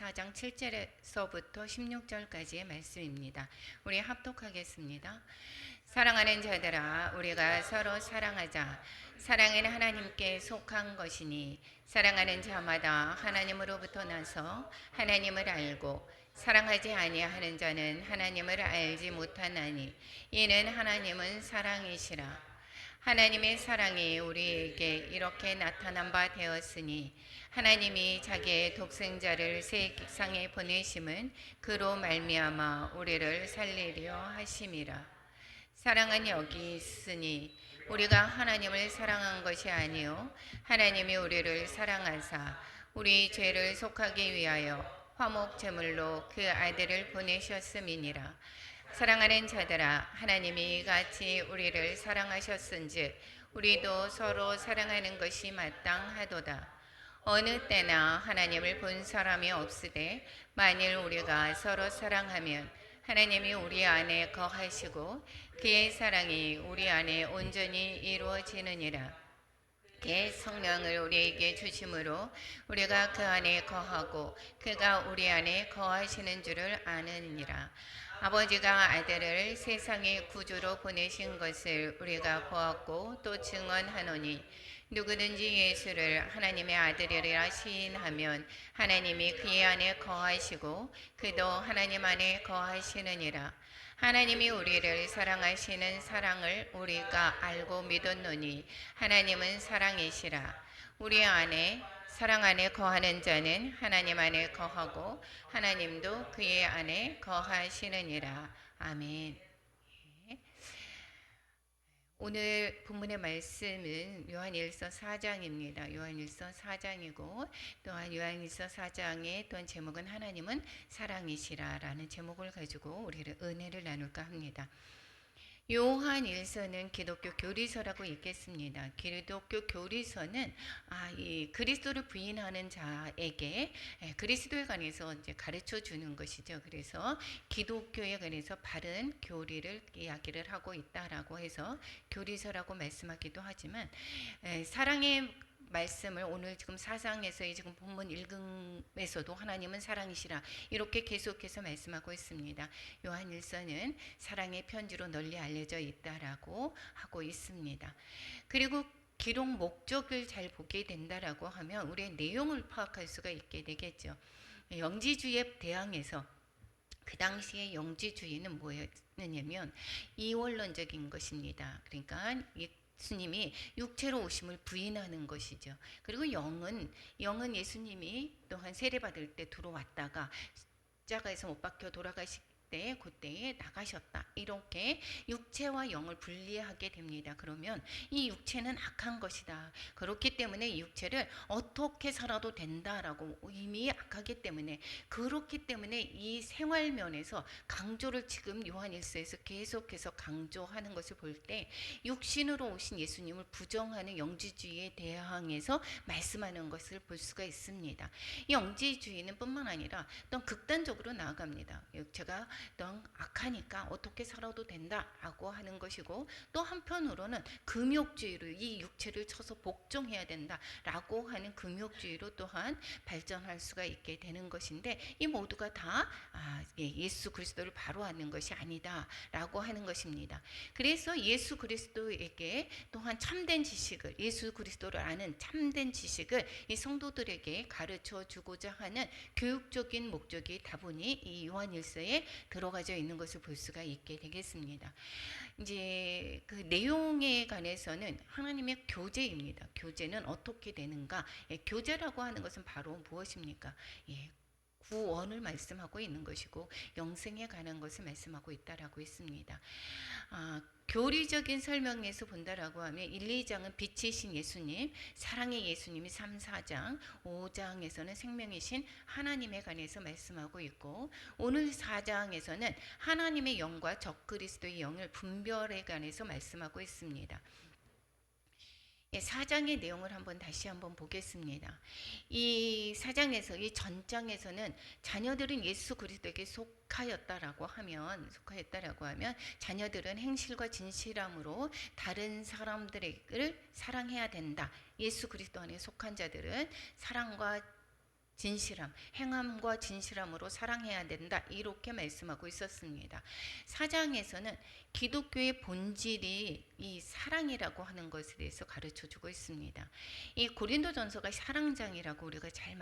4장 7절에서부터 16절까지의 말씀입니다. 우리 합독하겠습니다. 사랑하는 자들아, 우리가 서로 사랑하자. 사랑은 하나님께 속한 것이니 사랑하는 자마다 하나님으로부터 나서 하나님을 알고 사랑하지 아니하는 자는 하나님을 알지 못하나니 이는 하나님은 사랑이시라. 하나님의 사랑이 우리에게 이렇게 나타난 바 되었으니 하나님이 자기의 독생자를 세상에 보내심은 그로 말미암아 우리를 살리려 하심이라. 사랑은 여기 있으니 우리가 하나님을 사랑한 것이 아니요 하나님이 우리를 사랑하사 우리 죄를 속하기 위하여 화목 제물로 그 아들을 보내셨음이니라. 사랑하는 자들아, 하나님이 이같이 우리를 사랑하셨은즉 우리도 서로 사랑하는 것이 마땅하도다. 어느 때나 하나님을 본 사람이 없으되 만일 우리가 서로 사랑하면 하나님이 우리 안에 거하시고 그의 사랑이 우리 안에 온전히 이루어지느니라. 그의 성령을 우리에게 주심으로 우리가 그 안에 거하고 그가 우리 안에 거하시는 줄을 아느니라. 아버지가 아들을 세상의 구주로 보내신 것을 우리가 보았고 또 증언하노니 누구든지 예수를 하나님의 아들이라 시인하면 하나님이 그의 안에 거하시고 그도 하나님 안에 거하시느니라. 하나님이 우리를 사랑하시는 사랑을 우리가 알고 믿었노니 하나님은 사랑이시라. 우리 안에 사랑 안에 거하는 자는 하나님 안에 거하고 하나님도 그의 안에 거하시느니라. 아멘. 오늘 본문의 말씀은 요한일서 4장입니다. 요한일서 4장이고 또한 요한일서 4장의 또한 제목은 하나님은 사랑이시라라는 제목을 가지고 우리를 은혜를 나눌까 합니다. 요한일서는 기독교 교리서라고 읽겠습니다. 기독교 교리서는 이 그리스도를 부인하는 자에게 그리스도에 관해서 이제 가르쳐 주는 것이죠. 그래서 기독교에 관해서 바른 교리를 이야기를 하고 있다라고 해서 교리서라고 말씀하기도 하지만 사랑의 말씀을 오늘 지금 사상에서의 지금 본문 읽음에서도 하나님은 사랑이시라 이렇게 계속해서 말씀하고 있습니다. 요한일서는 사랑의 편지로 널리 알려져 있다라고 하고 있습니다. 그리고 기록 목적을 잘 보게 된다라고 하면 우리의 내용을 파악할 수가 있게 되겠죠. 영지주의에 대항해서 그 당시의 영지주의는 뭐였냐면 이원론적인 것입니다. 그러니까 예수님이 육체로 오심을 부인하는 것이죠. 그리고 영은 예수님이 또한 세례받을 때 들어왔다가 십자가에서 못 박혀 돌아가실 때 그때에 나가셨다. 이렇게 육체와 영을 분리하게 됩니다. 그러면 이 육체는 악한 것이다. 그렇기 때문에 이 육체를 어떻게 살아도 된다라고 이미 악하기 때문에 그렇기 때문에 이 생활면에서 강조를 지금 요한일서에서 계속해서 강조하는 것을 볼 때 육신으로 오신 예수님을 부정하는 영지주의에 대항해서 말씀하는 것을 볼 수가 있습니다. 이 영지주의는 뿐만 아니라 또 극단적으로 나아갑니다. 육체가 넌 악하니까 어떻게 살아도 된다라고 하는 것이고 또 한편으로는 금욕주의로 이 육체를 쳐서 복종해야 된다라고 하는 금욕주의로 또한 발전할 수가 있게 되는 것인데 이 모두가 다 예수 그리스도를 바로 아는 것이 아니다라고 하는 것입니다. 그래서 예수 그리스도에게 또한 참된 지식을 예수 그리스도를 아는 참된 지식을 이 성도들에게 가르쳐 주고자 하는 교육적인 목적이 다분히 이 요한일서에 들어가져 있는 것을 볼 수가 있게 되겠습니다. 이제 그 내용에 관해서는 하나님의 교제입니다. 교제는 어떻게 되는가? 교제라고 하는 것은 바로 무엇입니까? 구원을 말씀하고 있는 것이고 영생에 관한 것을 말씀하고 있다라고 했습니다. 교리적인 설명에서 본다라고 하면 1, 2장은 빛이신 예수님, 사랑의 예수님이 3, 4장, 5장에서는 생명이신 하나님에 관해서 말씀하고 있고 오늘 4장에서는 하나님의 영과 적그리스도의 영을 분별에 관해서 말씀하고 있습니다. 4장의 내용을 다시 한번 보겠습니다. 이 4장에서 이 전장에서는 자녀들은 예수 그리스도에게 속하였다라고 하면 자녀들은 행실과 진실함으로 다른 사람들을 사랑해야 된다. 예수 그리스도 안에 속한 자들은 사랑과 진실함, 행함과 진실함으로 사랑해야 된다. 이렇게 말씀하고 있었습니다. 4장에서는 기독교의 본질이 이 사랑이라고 하는 것에 대해서 가르쳐 주고 있습니다. 이 고린도전서가 사랑장이라고 우리가 잘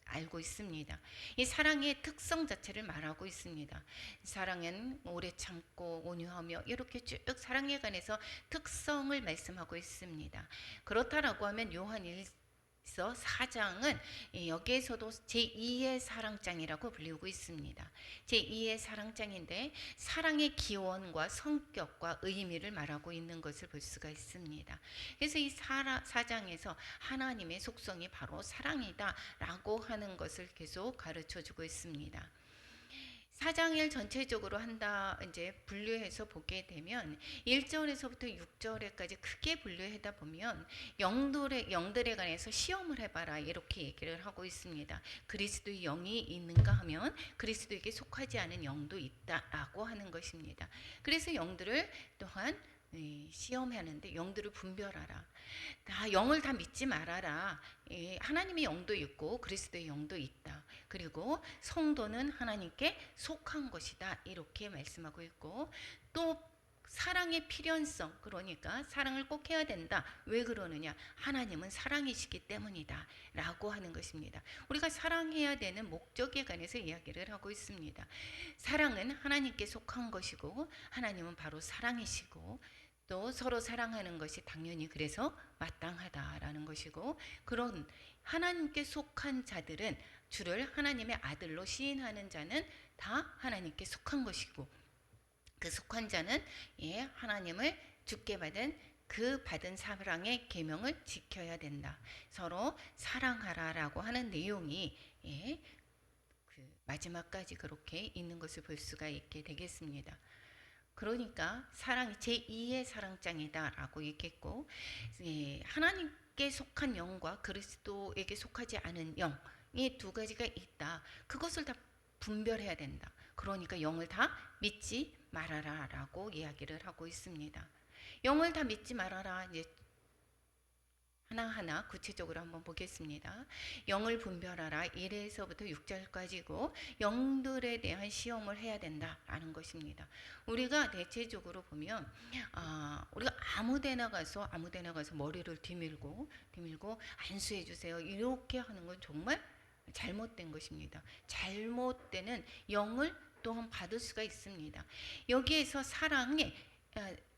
알고 있습니다. 이 사랑의 특성 자체를 말하고 있습니다. 사랑은 오래 참고 온유하며 이렇게 쭉 사랑에 관해서 특성을 말씀하고 있습니다. 그렇다라고 하면 요한 4장은 여기에서도 제2의 사랑장이라고 불리고 있습니다. 제2의 사랑장인데 사랑의 기원과 성격과 의미를 말하고 있는 것을 볼 수가 있습니다. 그래서 이 4장에서 하나님의 속성이 바로 사랑이다 라고 하는 것을 계속 가르쳐 주고 있습니다. 4장을 전체적으로 이제 분류해서 보게 되면 1절에서부터 6절에까지 크게 분류하다 보면 영들에 관해서 시험을 해봐라 이렇게 얘기를 하고 있습니다. 그리스도의 영이 있는가 하면 그리스도에게 속하지 않은 영도 있다라고 하는 것입니다. 그래서 영들을 또한 시험하는데 영들을 분별하라. 영을 다 믿지 말아라. 하나님의 영도 있고 그리스도의 영도 있다. 그리고 성도는 하나님께 속한 것이다. 이렇게 말씀하고 있고 또 사랑의 필연성, 그러니까 사랑을 꼭 해야 된다. 왜 그러느냐? 하나님은 사랑이시기 때문이다 라고 하는 것입니다. 우리가 사랑해야 되는 목적에 관해서 이야기를 하고 있습니다. 사랑은 하나님께 속한 것이고 하나님은 바로 사랑이시고 또 서로 사랑하는 것이 당연히 그래서 마땅하다라는 것이고, 그런 하나님께 속한 자들은 주를 하나님의 아들로 시인하는 자는 다 하나님께 속한 것이고, 그 속한 자는 하나님을 주께 받은 그 받은 사랑의 계명을 지켜야 된다. 서로 사랑하라라고 하는 내용이 그 마지막까지 그렇게 있는 것을 볼 수가 있게 되겠습니다. 그러니까 사랑이 제2의 사랑장이다라고 얘기했고, 하나님께 속한 영과 그리스도에게 속하지 않은 영이 두 가지가 있다. 그것을 다 분별해야 된다. 그러니까 영을 다 믿지 말아라라고 이야기를 하고 있습니다. 영을 다 믿지 말아라. 이제 하나하나 구체적으로 한번 보겠습니다. 영을 분별하라 1에서부터 6절까지고 영들에 대한 시험을 해야 된다라는 것입니다. 우리가 대체적으로 보면 우리가 아무데나 가서 머리를 뒤밀고 안수해 주세요 이렇게 하는 건 정말 잘못된 것입니다. 잘못되는 영을 또한 받을 수가 있습니다. 여기에서 사랑에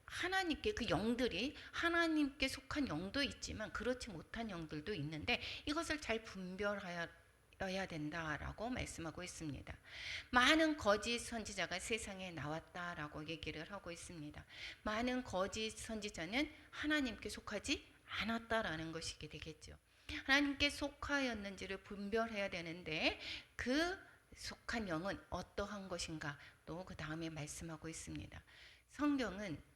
하나님께 그 영들이 하나님께 속한 영도 있지만 그렇지 못한 영들도 있는데 이것을 잘 분별해야 된다라고 말씀하고 있습니다. 많은 거짓 선지자가 세상에 나왔다라고 얘기를 하고 있습니다. 많은 거짓 선지자는 하나님께 속하지 않았다라는 것이게 되겠죠. 하나님께 속하였는지를 분별해야 되는데 그 속한 영은 어떠한 것인가 또 그 다음에 말씀하고 있습니다. 성경은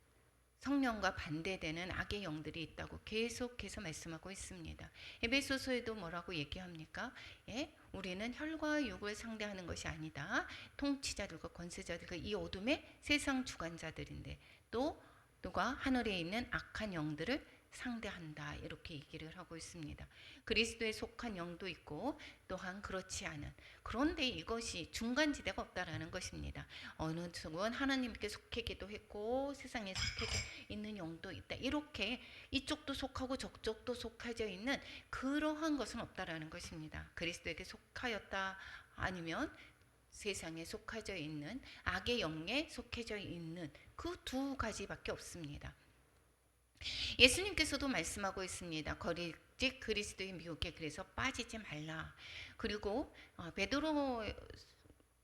성령과 반대되는 악의 영들이 있다고 계속해서 말씀하고 있습니다. 에베소서에도 뭐라고 얘기합니까? 우리는 혈과 육을 상대하는 것이 아니다. 통치자들과 권세자들과 이 어둠의 세상 주관자들인데 또 누가 하늘에 있는 악한 영들을 상대한다 이렇게 얘기를 하고 있습니다. 그리스도에 속한 영도 있고 또한 그렇지 않은, 그런데 이것이 중간지대가 없다라는 것입니다. 어느 쪽은 하나님께 속해 기도했고 세상에 속해 있는 영도 있다, 이렇게 이쪽도 속하고 저쪽도 속해져 있는 그러한 것은 없다라는 것입니다. 그리스도에게 속하였다 아니면 세상에 속해져 있는 악의 영에 속해져 있는 그 두 가지밖에 없습니다. 예수님께서도 말씀하고 있습니다. 즉 그리스도의 미혹에 그래서 빠지지 말라. 그리고 베드로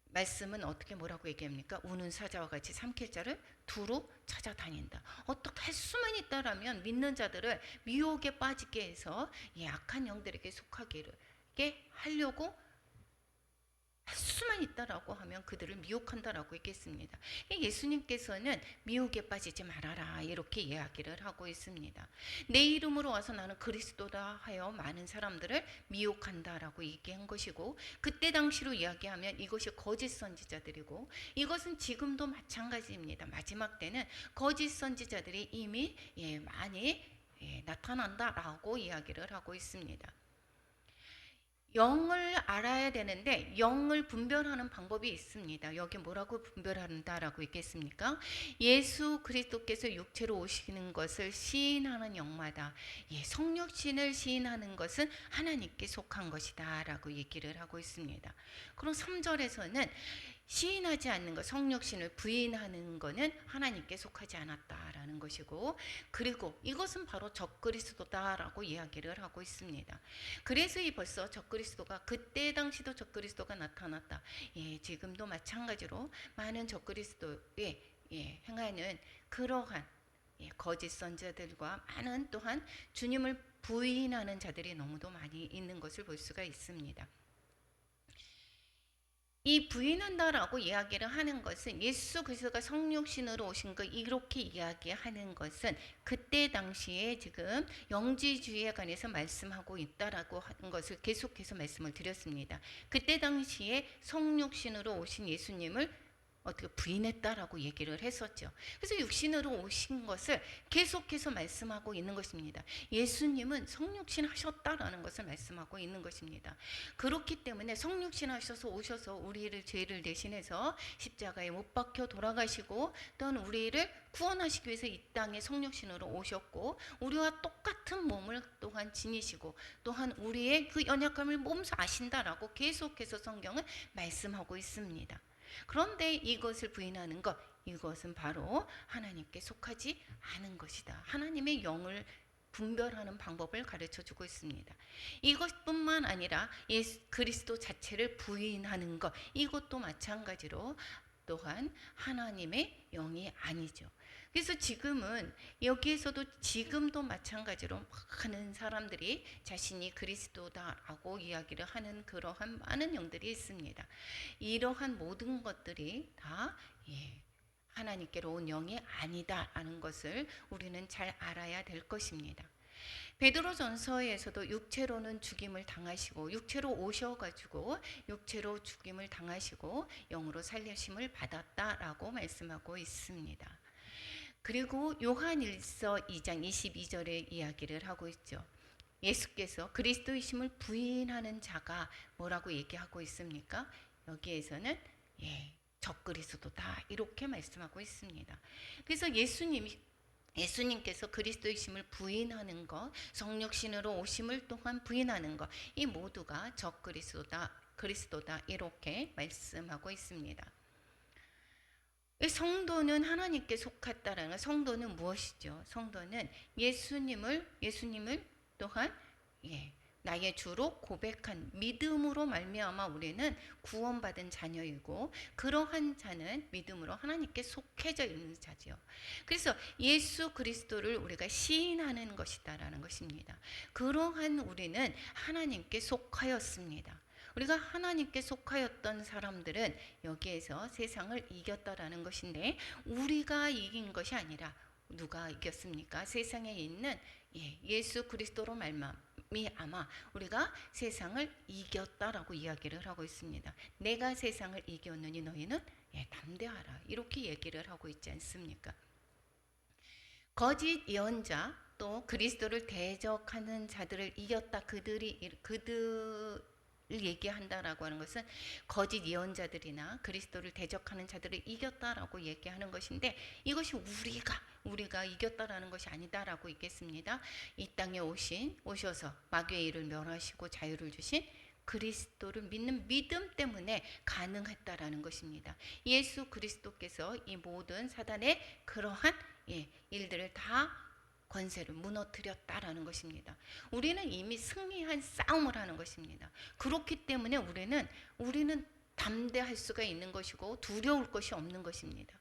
말씀은 어떻게 뭐라고 얘기합니까? 우는 사자와 같이 삼킬 자를 두루 찾아다닌다. 어떻게 할 수만 있다라면 믿는 자들을 미혹에 빠지게 해서 악한 영들에게 속하게 하려고 할 수만 있다라고 하면 그들을 미혹한다라고 했겠습니다. 예수님께서는 미혹에 빠지지 말아라 이렇게 이야기를 하고 있습니다. 내 이름으로 와서 나는 그리스도다 하여 많은 사람들을 미혹한다라고 얘기한 것이고, 그때 당시로 이야기하면 이것이 거짓 선지자들이고 이것은 지금도 마찬가지입니다. 마지막 때는 거짓 선지자들이 이미 많이 나타난다라고 이야기를 하고 있습니다. 영을 알아야 되는데 영을 분별하는 방법이 있습니다. 여기 뭐라고 분별한다라고 있겠습니까? 예수 그리스도께서 육체로 오시는 것을 시인하는 영마다 성육신을 시인하는 것은 하나님께 속한 것이다 라고 얘기를 하고 있습니다. 그럼 3절에서는 시인하지 않는 것, 성육신을 부인하는 것은 하나님께 속하지 않았다라는 것이고, 그리고 이것은 바로 적그리스도다라고 이야기를 하고 있습니다. 그래서 이 벌써 적그리스도가 그때 당시도 적그리스도가 나타났다. 지금도 마찬가지로 많은 적그리스도에 행하는 그러한 거짓 선자들과 많은 또한 주님을 부인하는 자들이 너무도 많이 있는 것을 볼 수가 있습니다. 이 부인한다라고 이야기를 하는 것은 예수 그리스도가 성육신으로 오신 것 이렇게 이야기하는 것은 그때 당시에 지금 영지주의에 관해서 말씀하고 있다라고 하는 것을 계속해서 말씀을 드렸습니다. 그때 당시에 성육신으로 오신 예수님을 어떻게 부인했다라고 얘기를 했었죠. 그래서 육신으로 오신 것을 계속해서 말씀하고 있는 것입니다. 예수님은 성육신 하셨다라는 것을 말씀하고 있는 것입니다. 그렇기 때문에 성육신 하셔서 오셔서 우리를 죄를 대신해서 십자가에 못 박혀 돌아가시고 또한 우리를 구원하시기 위해서 이 땅에 성육신으로 오셨고 우리와 똑같은 몸을 또한 지니시고 또한 우리의 그 연약함을 몸소 아신다라고 계속해서 성경은 말씀하고 있습니다. 그런데 이것을 부인하는 것, 이것은 바로 하나님께 속하지 않은 것이다. 하나님의 영을 분별하는 방법을 가르쳐 주고 있습니다. 이것뿐만 아니라 예수 그리스도 자체를 부인하는 것, 이것도 마찬가지로 또한 하나님의 영이 아니죠. 그래서 지금은 여기에서도 지금도 마찬가지로 많은 사람들이 자신이 그리스도다라고 이야기를 하는 그러한 많은 영들이 있습니다. 이러한 모든 것들이 다 하나님께로 온 영이 아니다라는 것을 우리는 잘 알아야 될 것입니다. 베드로전서에서도 육체로는 죽임을 당하시고 육체로 오셔가지고 육체로 죽임을 당하시고 영으로 살리심을 받았다라고 말씀하고 있습니다. 그리고 요한일서 2장 22절에 이야기를 하고 있죠. 예수께서 그리스도이심을 부인하는 자가 뭐라고 얘기하고 있습니까? 여기에서는 적그리스도다 이렇게 말씀하고 있습니다. 그래서 예수님께서 그리스도이심을 부인하는 것, 성육신으로 오심을 또한 부인하는 것, 이 모두가 적그리스도다, 그리스도다 이렇게 말씀하고 있습니다. 성도는 하나님께 속했다라는 성도는 무엇이죠? 성도는 예수님을 또한 나의 주로 고백한 믿음으로 말미암아 우리는 구원받은 자녀이고 그러한 자는 믿음으로 하나님께 속해져 있는 자죠. 그래서 예수 그리스도를 우리가 시인하는 것이다라는 것입니다. 그러한 우리는 하나님께 속하였습니다. 우리가 하나님께 속하였던 사람들은 여기에서 세상을 이겼다라는 것인데 우리가 이긴 것이 아니라 누가 이겼습니까? 세상에 있는 예수 그리스도로 말미암아 우리가 세상을 이겼다라고 이야기를 하고 있습니다. 내가 세상을 이겼느니 너희는 담대하라 이렇게 얘기를 하고 있지 않습니까? 거짓 예언자 또 그리스도를 대적하는 자들을 이겼다 그들 얘기한다라고 하는 것은 거짓 예언자들이나 그리스도를 대적하는 자들을 이겼다라고 얘기하는 것인데 이것이 우리가 이겼다라는 것이 아니다라고 있겠습니다. 이 땅에 오셔서 마귀의 일을 멸하시고 자유를 주신 그리스도를 믿는 믿음 때문에 가능했다라는 것입니다. 예수 그리스도께서 이 모든 사단의 그러한 일들을 다 권세를 무너뜨렸다라는 것입니다. 우리는 이미 승리한 싸움을 하는 것입니다. 그렇기 때문에 우리는 담대할 수가 있는 것이고 두려울 것이 없는 것입니다.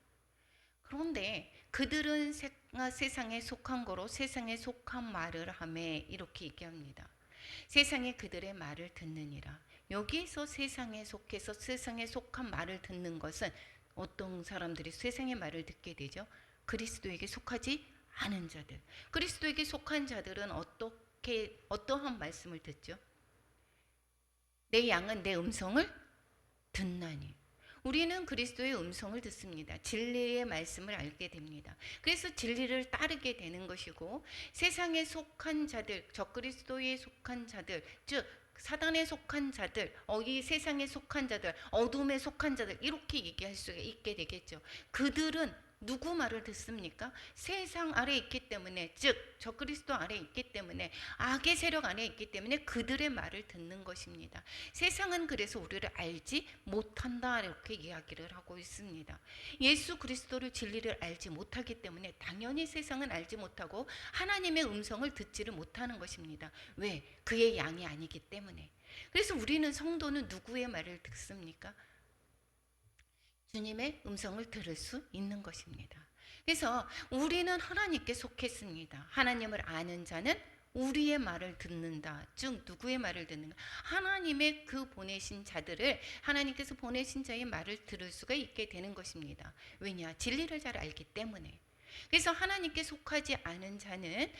그런데 그들은 세상에 속한 거로 세상에 속한 말을 하매 이렇게 얘기합니다. 세상에 그들의 말을 듣느니라. 여기에서 세상에 속해서 세상에 속한 말을 듣는 것은 어떤 사람들이 세상의 말을 듣게 되죠? 그리스도에게 속하지 않은 자들. 그리스도에게 속한 자들은 어떠한 말씀을 듣죠? 내 양은 내 음성을 듣나니. 우리는 그리스도의 음성을 듣습니다. 진리의 말씀을 알게 됩니다. 그래서 진리를 따르게 되는 것이고 세상에 속한 자들, 적그리스도에 속한 자들, 즉 사단에 속한 자들, 이 세상에 속한 자들, 어둠에 속한 자들 이렇게 얘기할 수 있게 되겠죠. 그들은 누구 말을 듣습니까? 세상 아래 있기 때문에, 즉 적그리스도 아래 있기 때문에, 악의 세력 안에 있기 때문에 그들의 말을 듣는 것입니다. 세상은 그래서 우리를 알지 못한다 이렇게 이야기를 하고 있습니다. 예수 그리스도를 진리를 알지 못하기 때문에 당연히 세상은 알지 못하고 하나님의 음성을 듣지를 못하는 것입니다. 왜? 그의 양이 아니기 때문에. 그래서 우리는 성도는 누구의 말을 듣습니까? 주님의 음성을 들을 수 있는 것입니다. 그래서 우리는 하나님께 속했습니다. 하나님을 아는 자는 우리의 말을 듣는다. 즉 누구의 말을 듣는가? 하나님의 그 보내신 자들을, 하나님께서 보내신 자의 말을 들을 수가 있게 되는 것입니다. 왜냐? 진리를 잘 알기 때문에. 그래서 하나님께 속하지 않은 자는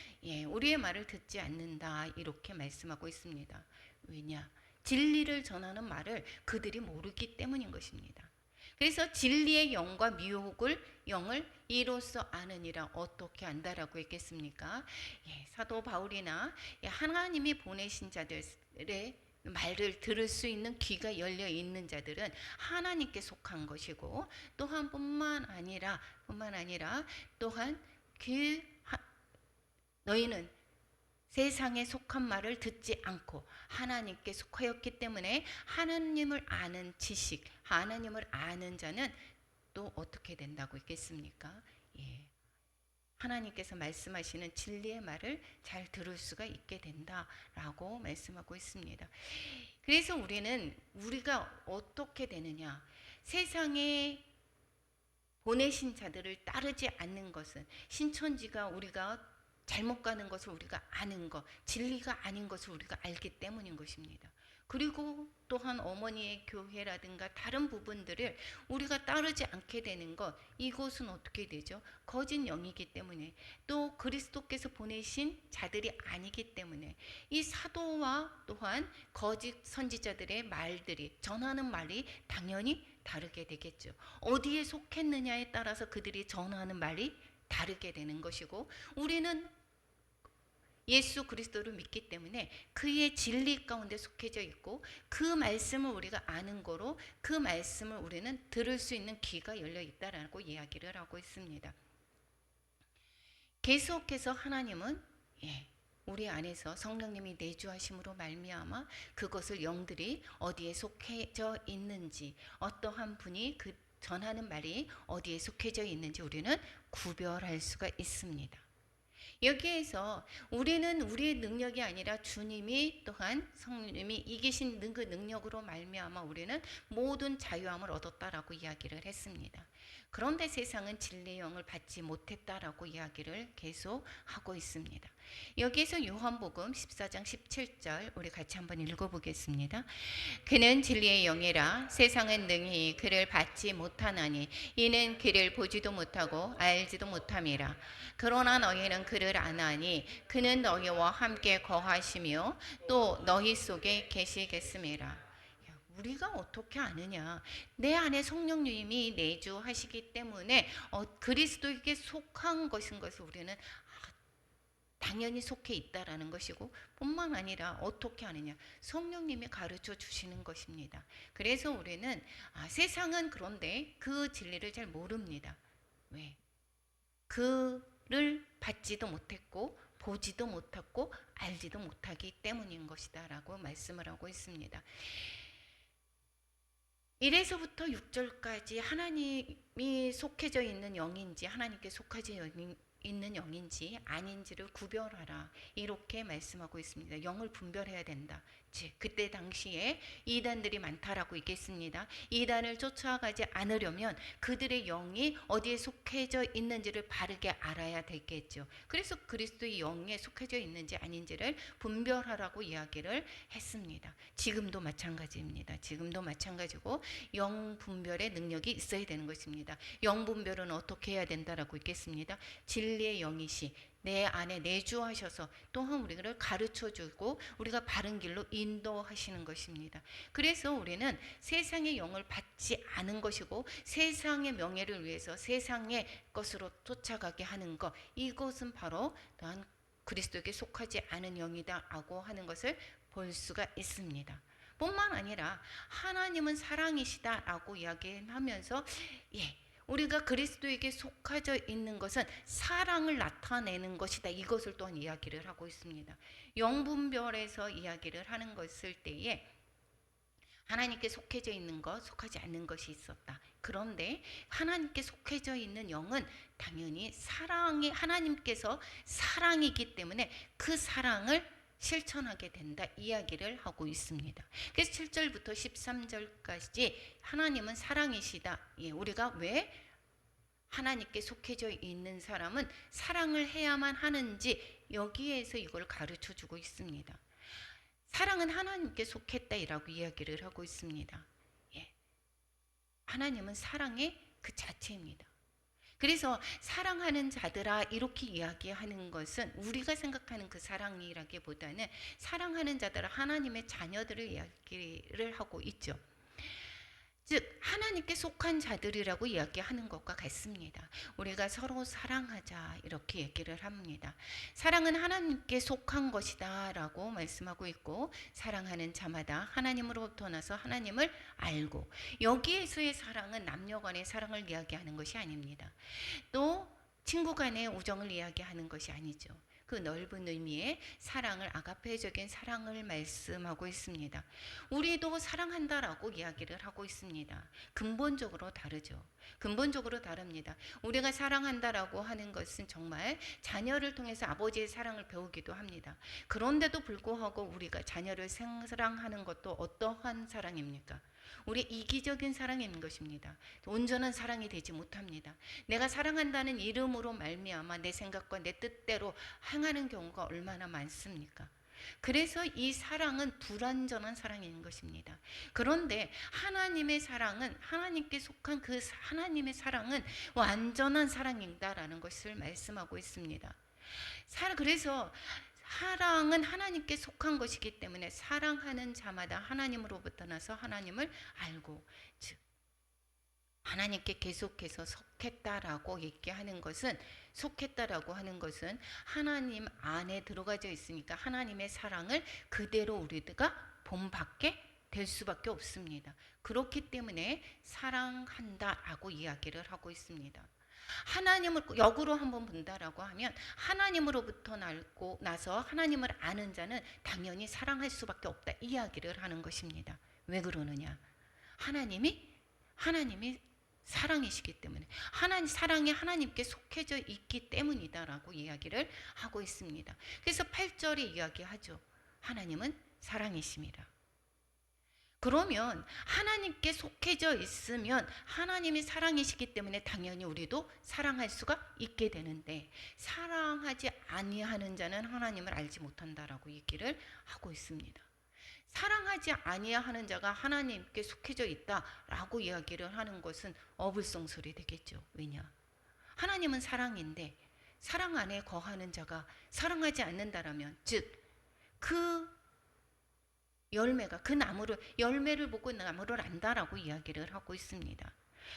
우리의 말을 듣지 않는다 이렇게 말씀하고 있습니다. 왜냐? 진리를 전하는 말을 그들이 모르기 때문인 것입니다. 그래서 진리의 영과 미혹을 영을 이로써 아느니라. 어떻게 안다라고 했겠습니까? 사도 바울이나 하나님이 보내신 자들의 말을 들을 수 있는 귀가 열려 있는 자들은 하나님께 속한 것이고, 또한 뿐만 아니라 또한 너희는 세상에 속한 말을 듣지 않고 하나님께 속하였기 때문에 하나님을 아는 지식, 하나님을 아는 자는 또 어떻게 된다고 있겠습니까? 하나님께서 말씀하시는 진리의 말을 잘 들을 수가 있게 된다라고 말씀하고 있습니다. 그래서 우리가 어떻게 되느냐? 세상에 보내신 자들을 따르지 않는 것은, 신천지가 우리가 잘못 가는 것을 우리가 아는 것, 진리가 아닌 것을 우리가 알기 때문인 것입니다. 그리고 또한 어머니의 교회라든가 다른 부분들을 우리가 따르지 않게 되는 것, 이것은 어떻게 되죠? 거짓 영이기 때문에, 또 그리스도께서 보내신 자들이 아니기 때문에, 이 사도와 또한 거짓 선지자들의 말들이, 전하는 말이 당연히 다르게 되겠죠. 어디에 속했느냐에 따라서 그들이 전하는 말이 다르게 되는 것이고, 우리는 예수 그리스도를 믿기 때문에 그의 진리 가운데 속해져 있고, 그 말씀을 우리가 아는 거로 그 말씀을 우리는 들을 수 있는 귀가 열려 있다라고 이야기를 하고 있습니다. 계속해서 하나님은 우리 안에서 성령님이 내주하심으로 말미암아 그것을 영들이 어디에 속해져 있는지, 어떠한 분이 그 전하는 말이 어디에 속해져 있는지 우리는 구별할 수가 있습니다. 여기에서 우리는 우리의 능력이 아니라 주님이, 또한 성령님이 이기신 그 능력으로 말미암아 우리는 모든 자유함을 얻었다라고 이야기를 했습니다. 그런데 세상은 진리의 영을 받지 못했다라고 이야기를 계속 하고 있습니다. 여기에서 요한복음 14장 17절 우리 같이 한번 읽어보겠습니다. 그는 진리의 영이라 세상은 능히 그를 받지 못하나니 이는 그를 보지도 못하고 알지도 못함이라. 그러나 너희는 그를 아나니 그는 너희와 함께 거하시며 또 너희 속에 계시겠음이라. 우리가 어떻게 아느냐? 내 안에 성령님이 내주하시기 때문에 그리스도에게 속한 것인 것을 우리는 당연히 속해 있다라는 것이고, 뿐만 아니라 어떻게 아느냐? 성령님이 가르쳐 주시는 것입니다. 그래서 우리는 세상은 그런데 그 진리를 잘 모릅니다. 왜? 그를 받지도 못했고 보지도 못했고 알지도 못하기 때문인 것이다 라고 말씀을 하고 있습니다. 1에서부터 6절까지 하나님이 속해져 있는 영인지 하나님께 속하지 있는 영인지 아닌지를 구별하라 이렇게 말씀하고 있습니다. 영을 분별해야 된다. 즉 그때 당시에 이단들이 많다라고 있겠습니다. 이단을 쫓아가지 않으려면 그들의 영이 어디에 속해져 있는지를 바르게 알아야 되겠죠. 그래서 그리스도의 영에 속해져 있는지 아닌지를 분별하라고 이야기를 했습니다. 지금도 마찬가지입니다. 지금도 마찬가지고 영 분별의 능력이 있어야 되는 것입니다. 영 분별은 어떻게 해야 된다라고 있겠습니다. 진리의 영이시 내 안에 내주하셔서 또한 우리를 가르쳐주고 우리가 바른 길로 인도하시는 것입니다. 그래서 우리는 세상의 영을 받지 않은 것이고 세상의 명예를 위해서 세상의 것으로 쫓아가게 하는 것, 이것은 바로 또한 그리스도에게 속하지 않은 영이다라고 하는 것을 볼 수가 있습니다. 뿐만 아니라 하나님은 사랑이시다라고 이야기하면서 우리가 그리스도에게 속하져 있는 것은 사랑을 나타내는 것이다. 이것을 또한 이야기를 하고 있습니다. 영분별에서 이야기를 하는 것을 때에 하나님께 속해져 있는 것, 속하지 않는 것이 있었다. 그런데 하나님께 속해져 있는 영은 당연히 하나님께서 사랑이기 때문에 그 사랑을 실천하게 된다 이야기를 하고 있습니다. 그래서 7절부터 13절까지 하나님은 사랑이시다. 우리가 왜 하나님께 속해져 있는 사람은 사랑을 해야만 하는지 여기에서 이걸 가르쳐 주고 있습니다. 사랑은 하나님께 속했다라고 이야기를 하고 있습니다. 하나님은 사랑의 그 자체입니다. 그래서 사랑하는 자들아 이렇게 이야기하는 것은 우리가 생각하는 그 사랑이라기보다는 사랑하는 자들아 하나님의 자녀들을 이야기를 하고 있죠. 즉 하나님께 속한 자들이라고 이야기하는 것과 같습니다. 우리가 서로 사랑하자 이렇게 얘기를 합니다. 사랑은 하나님께 속한 것이다 라고 말씀하고 있고, 사랑하는 자마다 하나님으로부터 나서 하나님을 알고, 여기에서의 사랑은 남녀 간의 사랑을 이야기하는 것이 아닙니다. 또 친구 간의 우정을 이야기하는 것이 아니죠. 그 넓은 의미의 사랑을, 아가페적인 사랑을 말씀하고 있습니다. 우리도 사랑한다라고 이야기를 하고 있습니다. 근본적으로 다르죠. 근본적으로 다릅니다. 우리가 사랑한다라고 하는 것은 정말 자녀를 통해서 아버지의 사랑을 배우기도 합니다. 그런데도 불구하고 우리가 자녀를 사랑하는 것도 어떠한 사랑입니까? 우리 이기적인 사랑인 것입니다. 온전한 사랑이 되지 못합니다. 내가 사랑한다는 이름으로 말미암아 내 생각과 내 뜻대로 행하는 경우가 얼마나 많습니까? 그래서 이 사랑은 불완전한 사랑인 것입니다. 그런데 하나님의 사랑은, 하나님께 속한 그 하나님의 사랑은 완전한 사랑이다라는 것을 말씀하고 있습니다. 그래서 사랑은 하나님께 속한 것이기 때문에 사랑하는 자마다 하나님으로부터 나서 하나님을 알고, 즉 하나님께 계속해서 속했다라고 얘기하는 것은, 속했다라고 하는 것은 하나님 안에 들어가져 있으니까 하나님의 사랑을 그대로 우리가 본받게 될 수밖에 없습니다. 그렇기 때문에 사랑한다라고 이야기를 하고 있습니다. 하나님을 역으로 한번 본다라고 하면 하나님으로부터 나서 하나님을 아는 자는 당연히 사랑할 수밖에 없다 이야기를 하는 것입니다. 왜 그러느냐? 하나님이 사랑이시기 때문에, 사랑이 하나님께 속해져 있기 때문이다라고 이야기를 하고 있습니다. 그래서 8절에 이야기하죠. 하나님은 사랑이십니다. 그러면 하나님께 속해져 있으면 하나님이 사랑이시기 때문에 당연히 우리도 사랑할 수가 있게 되는데, 사랑하지 아니하는 자는 하나님을 알지 못한다라고 얘기를 하고 있습니다. 사랑하지 아니하는 자가 하나님께 속해져 있다라고 이야기를 하는 것은 어불성설이 되겠죠. 왜냐? 하나님은 사랑인데 사랑 안에 거하는 자가 사랑하지 않는다라면, 즉 그 열매가, 그 나무를, 열매를 보고 나무를 안다라고 이야기를 하고 있습니다.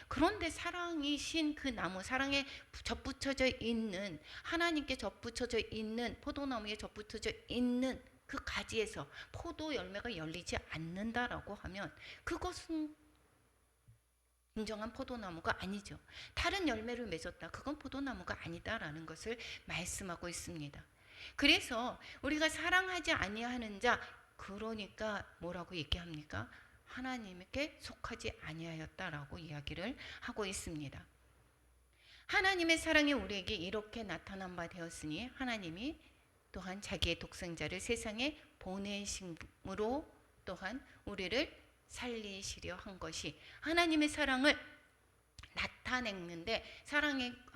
그런데 사랑이신 그 나무, 사랑에 접붙여져 있는, 하나님께 접붙여져 있는, 포도나무에 접붙여져 있는 그 가지에서 포도 열매가 열리지 않는다라고 하면 그것은 진정한 포도나무가 아니죠. 다른 열매를 맺었다, 그건 포도나무가 아니다라는 것을 말씀하고 있습니다. 그래서 우리가 사랑하지 아니하는 자, 그러니까 뭐라고 얘기합니까? 하나님께 속하지 아니하였다라고 이야기를 하고 있습니다. 하나님의 사랑이 우리에게 이렇게 나타난 바 되었으니 하나님이 또한 자기의 독생자를 세상에 보내심으로 또한 우리를 살리시려 한 것이, 하나님의 사랑을 나타냈는데,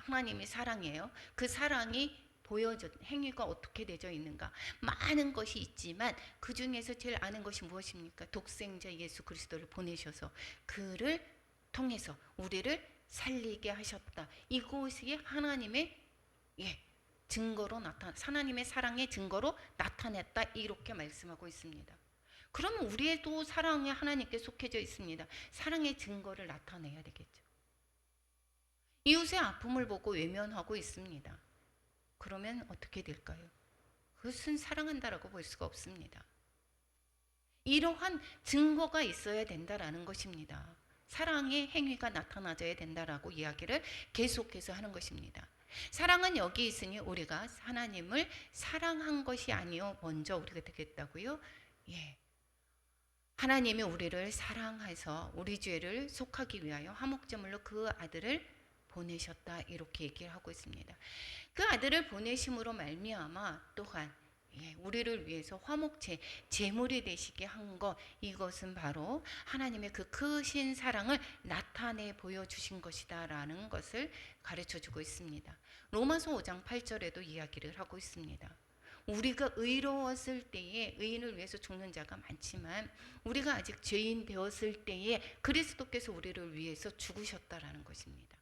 하나님이 사랑이에요. 그 사랑이 보여져, 행위가 어떻게 되어 있는가? 많은 것이 있지만 그 중에서 제일 아는 것이 무엇입니까? 독생자 예수 그리스도를 보내셔서 그를 통해서 우리를 살리게 하셨다. 이것이 하나님의 증거로 하나님의 사랑의 증거로 나타냈다, 이렇게 말씀하고 있습니다. 그러면 우리도 사랑에 하나님께 속해져 있습니다. 사랑의 증거를 나타내야 되겠죠. 이웃의 아픔을 보고 외면하고 있습니다. 그러면 어떻게 될까요? 그것은 사랑한다라고 볼 수가 없습니다. 이러한 증거가 있어야 된다라는 것입니다. 사랑의 행위가 나타나져야 된다라고 이야기를 계속해서 하는 것입니다. 사랑은 여기 있으니 우리가 하나님을 사랑한 것이 아니요 먼저 우리가 되겠다고요? 예. 하나님이 우리를 사랑해서 우리 죄를 속하기 위하여 화목제물로 그 아들을 보내셨다 이렇게 얘기를 하고 있습니다. 그 아들을 보내심으로 말미암아 또한 우리를 위해서 화목제 제물이 되시게 한 것, 이것은 바로 하나님의 그 크신 사랑을 나타내 보여주신 것이다라는 것을 가르쳐주고 있습니다. 로마서 5장 8절에도 이야기를 하고 있습니다. 우리가 의로웠을 때에 의인을 위해서 죽는 자가 많지만 우리가 아직 죄인 되었을 때에 그리스도께서 우리를 위해서 죽으셨다라는 것입니다.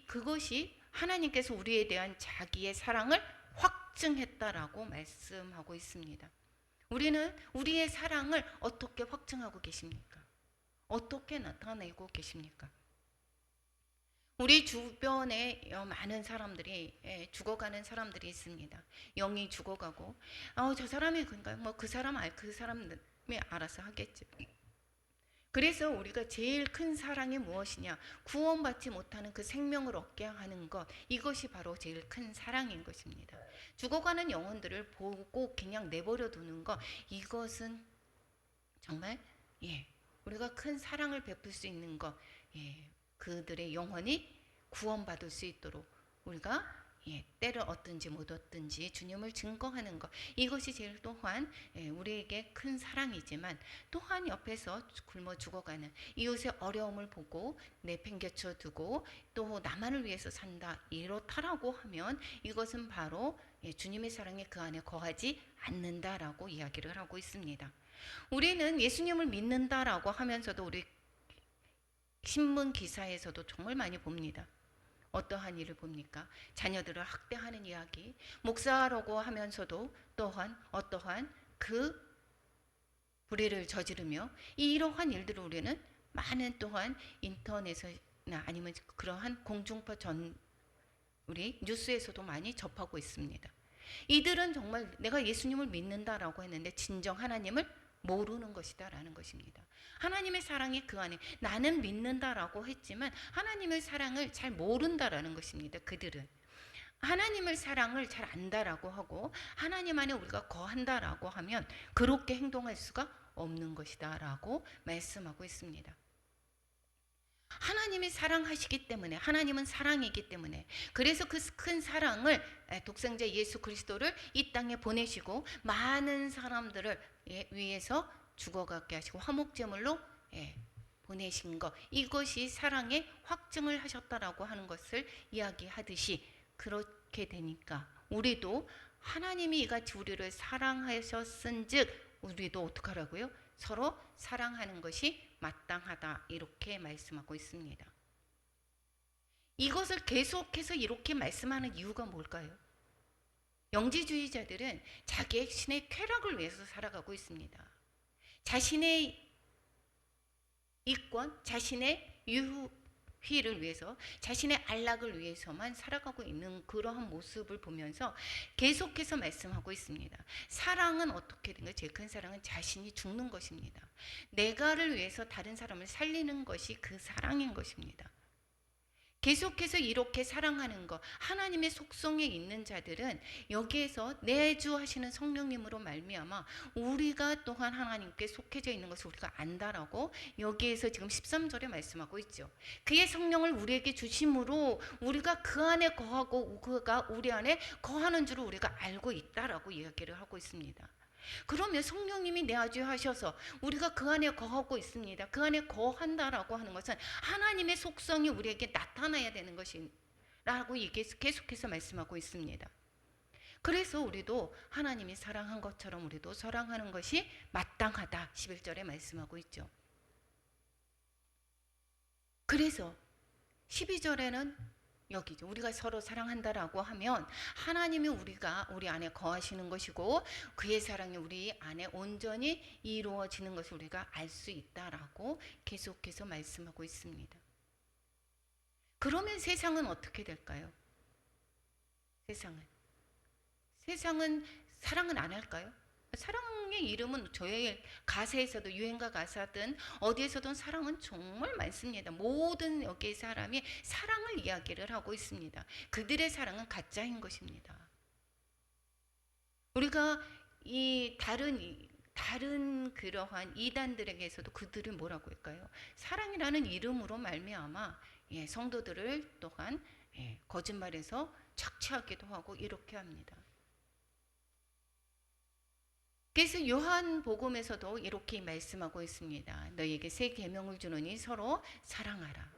그것이 하나님께서 우리에 대한 자기의 사랑을 확증했다라고 말씀하고 있습니다. 우리는 우리의 사랑을 어떻게 확증하고 계십니까? 어떻게 나타내고 계십니까? 우리 주변에 많은 사람들이 죽어가는 사람들이 있습니다. 영이 죽어가고 저 사람이 그런가요? 그 사람이 알아서 하겠죠. 그래서 우리가 제일 큰 사랑이 무엇이냐? 구원받지 못하는 그 생명을 얻게 하는 것, 이것이 바로 제일 큰 사랑인 것입니다. 죽어가는 영혼들을 보고 그냥 내버려 두는 것, 이것은 정말 우리가 큰 사랑을 베풀 수 있는 것, 그들의 영혼이 구원받을 수 있도록 우리가 때를 얻든지 못 얻든지 주님을 증거하는 것, 이것이 제일 또한 우리에게 큰 사랑이지만 또한 옆에서 굶어 죽어가는 이웃의 어려움을 보고 내팽개쳐 두고 또 나만을 위해서 산다 이렇다라고 하면 이것은 바로 주님의 사랑이 그 안에 거하지 않는다라고 이야기를 하고 있습니다. 우리는 예수님을 믿는다라고 하면서도 우리 신문 기사에서도 정말 많이 봅니다. 어떠한 일을 봅니까? 자녀들을 학대하는 이야기, 목사라고 하면서도 또한 어떠한 그 불의를 저지르며 이러한 일들을 우리는 많은 또한 인터넷이나 아니면 그러한 공중파 우리 뉴스에서도 많이 접하고 있습니다. 이들은 정말 내가 예수님을 믿는다라고 했는데 진정 하나님을 모르는 것이다라는 것입니다. 하나님의 사랑이 그 안에, 나는 믿는다라고 했지만 하나님의 사랑을 잘 모른다라는 것입니다. 그들은 하나님의 사랑을 잘 안다라고 하고 하나님 안에 우리가 거한다라고 하면 그렇게 행동할 수가 없는 것이다라고 말씀하고 있습니다. 하나님이 사랑하시기 때문에, 하나님은 사랑이기 때문에, 그래서 그 큰 사랑을 독생자 예수 그리스도를 이 땅에 보내시고 많은 사람들을 위해서 죽어가게 하시고 화목제물로 보내신 것, 이것이 사랑의 확증을 하셨다라고 하는 것을 이야기하듯이, 그렇게 되니까 우리도 하나님이 이같이 우리를 사랑하셨은즉 우리도 어떡하라고요? 서로 사랑하는 것이 마땅하다 이렇게 말씀하고 있습니다. 이것을 계속해서 이렇게 말씀하는 이유가 뭘까요? 영지주의자들은 자기의 신의 쾌락을 위해서 살아가고 있습니다. 자신의 이권, 자신의 유희를 위해서, 자신의 안락을 위해서만 살아가고 있는 그러한 모습을 보면서 계속해서 말씀하고 있습니다. 사랑은 어떻게 된 거예요? 제일 큰 사랑은 자신이 죽는 것입니다. 내가를 위해서 다른 사람을 살리는 것이 그 사랑인 것입니다. 계속해서 이렇게 사랑하는 것, 하나님의 속성에 있는 자들은 여기에서 내주하시는 성령님으로 말미암아 우리가 또한 하나님께 속해져 있는 것을 우리가 안다라고 여기에서 지금 13절에 말씀하고 있죠. 그의 성령을 우리에게 주심으로 우리가 그 안에 거하고 그가 우리 안에 거하는 줄을 우리가 알고 있다라고 이야기를 하고 있습니다. 그러면 성령님이 내주하셔서 우리가 그 안에 거하고 있습니다. 그 안에 거한다라고 하는 것은 하나님의 속성이 우리에게 나타나야 되는 것이라고 계속해서 말씀하고 있습니다. 그래서 우리도 하나님이 사랑한 것처럼 우리도 사랑하는 것이 마땅하다 11절에 말씀하고 있죠. 그래서 12절에는 여기죠. 우리가 서로 사랑한다라고 하면 하나님이 우리 안에 거하시는 것이고 그의 사랑이 우리 안에 온전히 이루어지는 것을 우리가 알 수 있다라고 계속해서 말씀하고 있습니다. 그러면 세상은 어떻게 될까요? 세상은 사랑은 안 할까요? 사랑의 이름은 저의 가사에서도 유행가 가사든 어디에서든 사랑은 정말 많습니다. 모든 여기의 사람이 사랑을 이야기를 하고 있습니다. 그들의 사랑은 가짜인 것입니다. 우리가 이 다른 그러한 이단들에게서도 그들을 뭐라고 할까요? 사랑이라는 이름으로 말미암아 성도들을 또한 거짓말에서 착취하기도 하고 이렇게 합니다. 그래서 요한복음에서도 이렇게 말씀하고 있습니다. 너희에게 새 계명을 주노니 서로 사랑하라.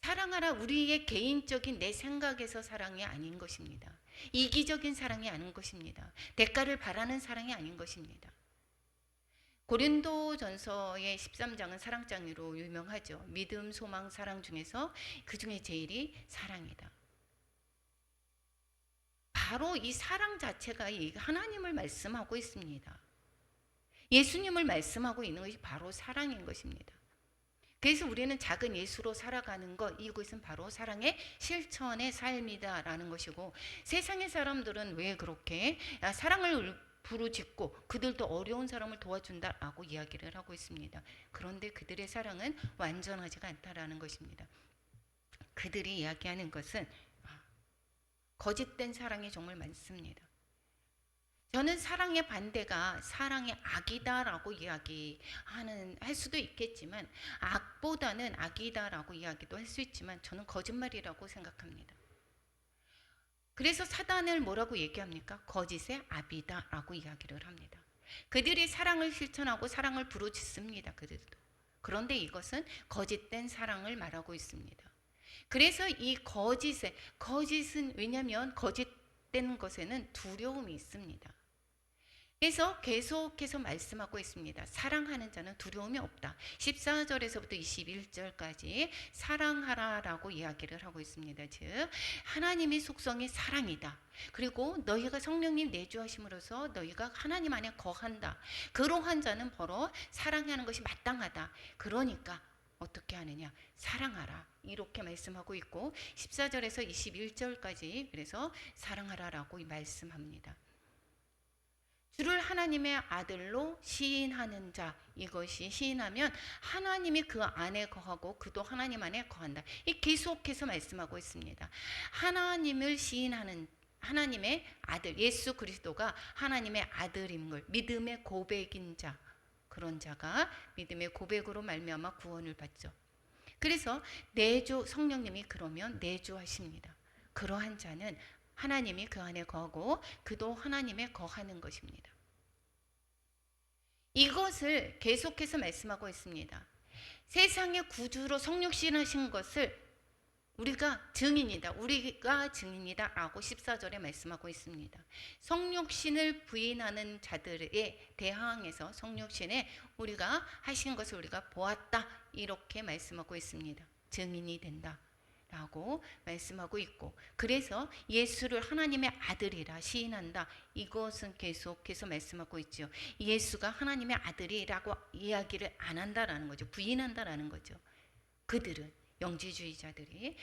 사랑하라, 우리의 개인적인 내 생각에서 사랑이 아닌 것입니다. 이기적인 사랑이 아닌 것입니다. 대가를 바라는 사랑이 아닌 것입니다. 고린도전서의 13장은 사랑장으로 유명하죠. 믿음, 소망, 사랑 중에서 그 중에 제일이 사랑이다. 바로 이 사랑 자체가 하나님을 말씀하고 있습니다. 예수님을 말씀하고 있는 것이 바로 사랑인 것입니다. 그래서 우리는 작은 예수로 살아가는 것, 이것은 바로 사랑의 실천의 삶이다라는 것이고, 세상의 사람들은 왜 그렇게 사랑을 부르짖고 그들도 어려운 사람을 도와준다라고 이야기를 하고 있습니다. 그런데 그들의 사랑은 완전하지가 않다라는 것입니다. 그들이 이야기하는 것은 거짓된 사랑이 정말 많습니다. 저는 사랑의 반대가 사랑의 악이다라고 할 수도 있겠지만, 악보다는 악이다라고 이야기도 할 수 있지만 저는 거짓말이라고 생각합니다. 그래서 사단을 뭐라고 얘기합니까? 거짓의 아비다라고 이야기를 합니다. 그들이 사랑을 실천하고 사랑을 부르짖습니다. 그들도. 그런데 이것은 거짓된 사랑을 말하고 있습니다. 그래서 이 거짓은 왜냐하면 거짓된 것에는 두려움이 있습니다. 그래서 계속해서 말씀하고 있습니다. 사랑하는 자는 두려움이 없다. 14절에서부터 21절까지 사랑하라라고 이야기를 하고 있습니다. 즉 하나님의 속성이 사랑이다. 그리고 너희가 성령님 내주하심으로써 너희가 하나님 안에 거한다. 그러한 자는 바로 사랑하는 것이 마땅하다. 그러니까 어떻게 하느냐? 사랑하라. 이렇게 말씀하고 있고 14절에서 21절까지 그래서 사랑하라라고 말씀합니다. 주를 하나님의 아들로 시인하는 자, 이것이 시인하면 하나님이 그 안에 거하고 그도 하나님 안에 거한다. 이 계속해서 말씀하고 있습니다. 하나님을 시인하는 하나님의 아들 예수 그리스도가 하나님의 아들인 걸 믿음의 고백인 자, 그런 자가 믿음의 고백으로 말미암아 구원을 받죠. 그래서 성령님이 그러면 내주하십니다. 그러한 자는 하나님이 그 안에 거하고 그도 하나님에 거하는 것입니다. 이것을 계속해서 말씀하고 있습니다. 세상의 구주로 성육신하신 것을 우리가 증인이다 라고 14절에 말씀하고 있습니다. 성육신을 부인하는 자들에 대항해서 성육신에 우리가 하신 것을 우리가 보았다 이렇게 말씀하고 있습니다. 증인이 된다 라고 말씀하고 있고, 그래서 예수를 하나님의 아들이라 시인한다. 이것은 계속해서 말씀하고 있죠. 예수가 하나님의 아들이라고 이야기를 안 한다라는 거죠. 부인한다라는 거죠. 그들은 영지주의자들이.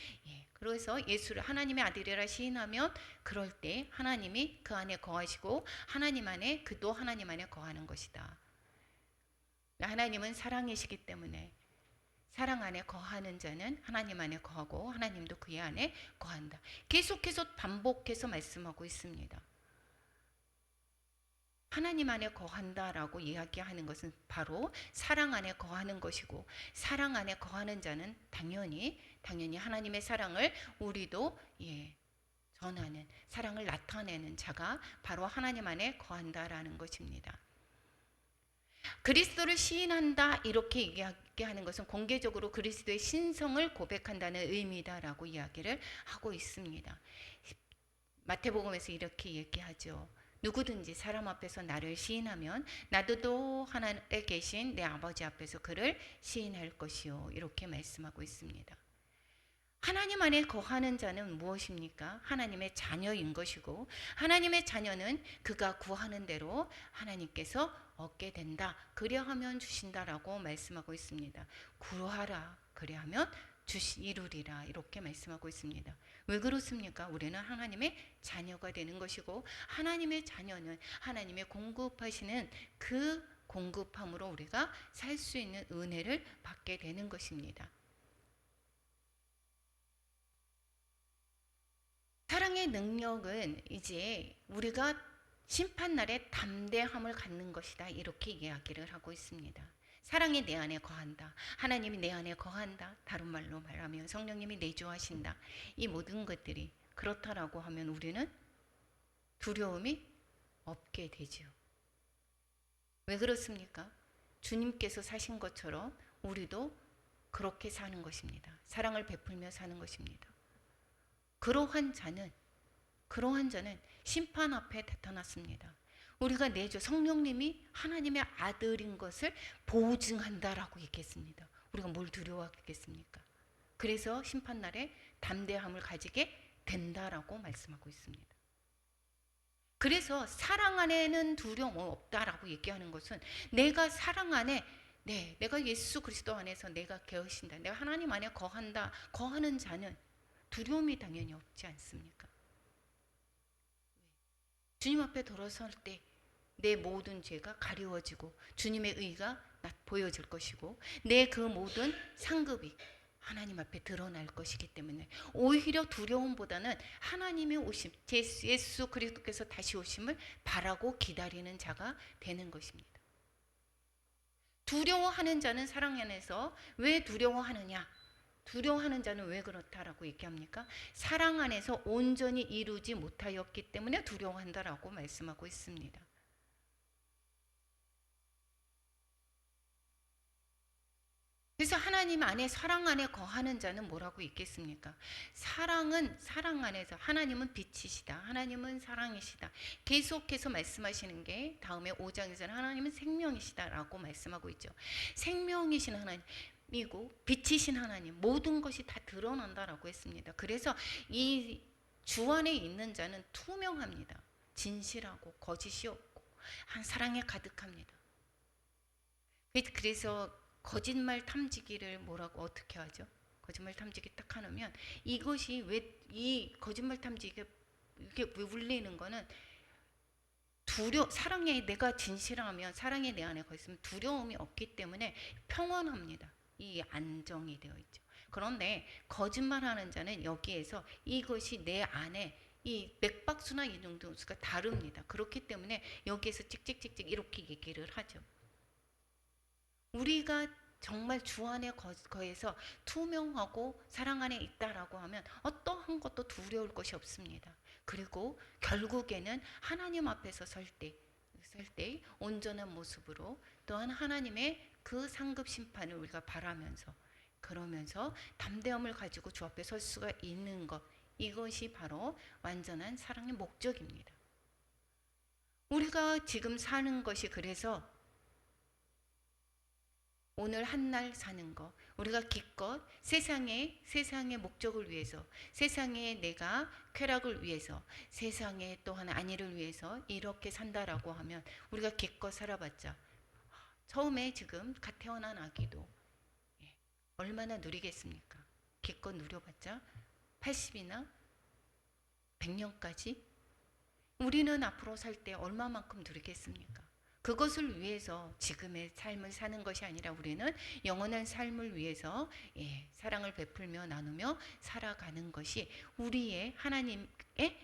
그래서 예수를 하나님의 아들이라 시인하면 그럴 때 하나님이 그 안에 거하시고 하나님 안에 그도 하나님 안에 거하는 것이다. 하나님은 사랑이시기 때문에 사랑 안에 거하는 자는 하나님 안에 거하고 하나님도 그의 안에 거한다. 계속해서 반복해서 말씀하고 있습니다. 하나님 안에 거한다라고 이야기하는 것은 바로 사랑 안에 거하는 것이고, 사랑 안에 거하는 자는 당연히 하나님의 사랑을 우리도 전하는, 사랑을 나타내는 자가 바로 하나님 안에 거한다라는 것입니다. 그리스도를 시인한다 이렇게 이야기하는 것은 공개적으로 그리스도의 신성을 고백한다는 의미다라고 이야기를 하고 있습니다. 마태복음에서 이렇게 얘기하죠. 누구든지 사람 앞에서 나를 시인하면 나도 하나님에 계신 내 아버지 앞에서 그를 시인할 것이요, 이렇게 말씀하고 있습니다. 하나님 안에 거하는 자는 무엇입니까? 하나님의 자녀인 것이고, 하나님의 자녀는 그가 구하는 대로 하나님께서 얻게 된다. 그리하면 주신다라고 말씀하고 있습니다. 구하라. 그리하면 이루리라 이렇게 말씀하고 있습니다. 왜 그렇습니까? 우리는 하나님의 자녀가 되는 것이고 하나님의 자녀는 하나님의 공급하시는 그 공급함으로 우리가 살 수 있는 은혜를 받게 되는 것입니다. 사랑의 능력은 이제 우리가 심판날에 담대함을 갖는 것이다 이렇게 이야기를 하고 있습니다. 사랑이 내 안에 거한다. 하나님이 내 안에 거한다. 다른 말로 말하면 성령님이 내주하신다. 이 모든 것들이 그렇다라고 하면 우리는 두려움이 없게 되죠. 왜 그렇습니까? 주님께서 사신 것처럼 우리도 그렇게 사는 것입니다. 사랑을 베풀며 사는 것입니다. 그러한 자는 심판 앞에 나타났습니다. 우리가 내주 성령님이 하나님의 아들인 것을 보증한다라고 얘기했습니다. 우리가 뭘 두려워하겠습니까? 그래서 심판날에 담대함을 가지게 된다라고 말씀하고 있습니다. 그래서 사랑 안에는 두려움 없다라고 얘기하는 것은 내가 사랑 안에 내가 예수 그리스도 안에서 내가 계신다. 내가 하나님 안에 거한다. 거하는 자는 두려움이 당연히 없지 않습니까? 주님 앞에 돌아설 때 내 모든 죄가 가리워지고 주님의 의가 보여질 것이고 내 그 모든 상급이 하나님 앞에 드러날 것이기 때문에 오히려 두려움보다는 하나님의 오심, 예수 그리스도께서 다시 오심을 바라고 기다리는 자가 되는 것입니다. 두려워하는 자는 사랑 안에서 왜 두려워하느냐? 두려워하는 자는 왜 그렇다라고 얘기합니까? 사랑 안에서 온전히 이루지 못하였기 때문에 두려워한다라고 말씀하고 있습니다. 그래서 하나님 안에 사랑 안에 거하는 자는 뭐라고 있겠습니까? 사랑은 사랑 안에서 하나님은 빛이시다. 하나님은 사랑이시다. 계속해서 말씀하시는 게 다음에 5장에서는 하나님은 생명이시다라고 말씀하고 있죠. 생명이신 하나님이고 빛이신 하나님 모든 것이 다 드러난다라고 했습니다. 그래서 이 주 안에 있는 자는 투명합니다. 진실하고 거짓이 없고 한 사랑에 가득합니다. 그래서 거짓말 탐지기를 뭐라고 어떻게 하죠? 거짓말 탐지기 딱 하면 이것이 왜 이 거짓말 탐지기가 이렇게 울리는 거는 사랑에 내가 진실하면 사랑이 내 안에 있으면 두려움이 없기 때문에 평온합니다. 이 안정이 되어 있죠. 그런데 거짓말하는 자는 여기에서 이것이 내 안에 이 맥박수나 이중도수가 다릅니다. 그렇기 때문에 여기에서 찍찍찍찍 이렇게 얘기를 하죠. 우리가 정말 주 안에 거해서 투명하고 사랑 안에 있다라고 하면 어떠한 것도 두려울 것이 없습니다. 그리고 결국에는 하나님 앞에서 설 때 온전한 모습으로 또한 하나님의 그 상급 심판을 우리가 바라면서 그러면서 담대함을 가지고 주 앞에 설 수가 있는 것, 이것이 바로 완전한 사랑의 목적입니다. 우리가 지금 사는 것이 그래서 오늘 한 날 사는 거, 우리가 기껏 세상의 목적을 위해서, 세상에 내가 쾌락을 위해서, 세상에 또한 안위를 위해서 이렇게 산다라고 하면 우리가 기껏 살아봤자 처음에 지금 갓 태어난 아기도 얼마나 누리겠습니까? 기껏 누려봤자 80이나 100년까지 우리는 앞으로 살 때 얼마만큼 누리겠습니까? 그것을 위해서 지금의 삶을 사는 것이 아니라 우리는 영원한 삶을 위해서 사랑을 베풀며 나누며 살아가는 것이 우리의 하나님의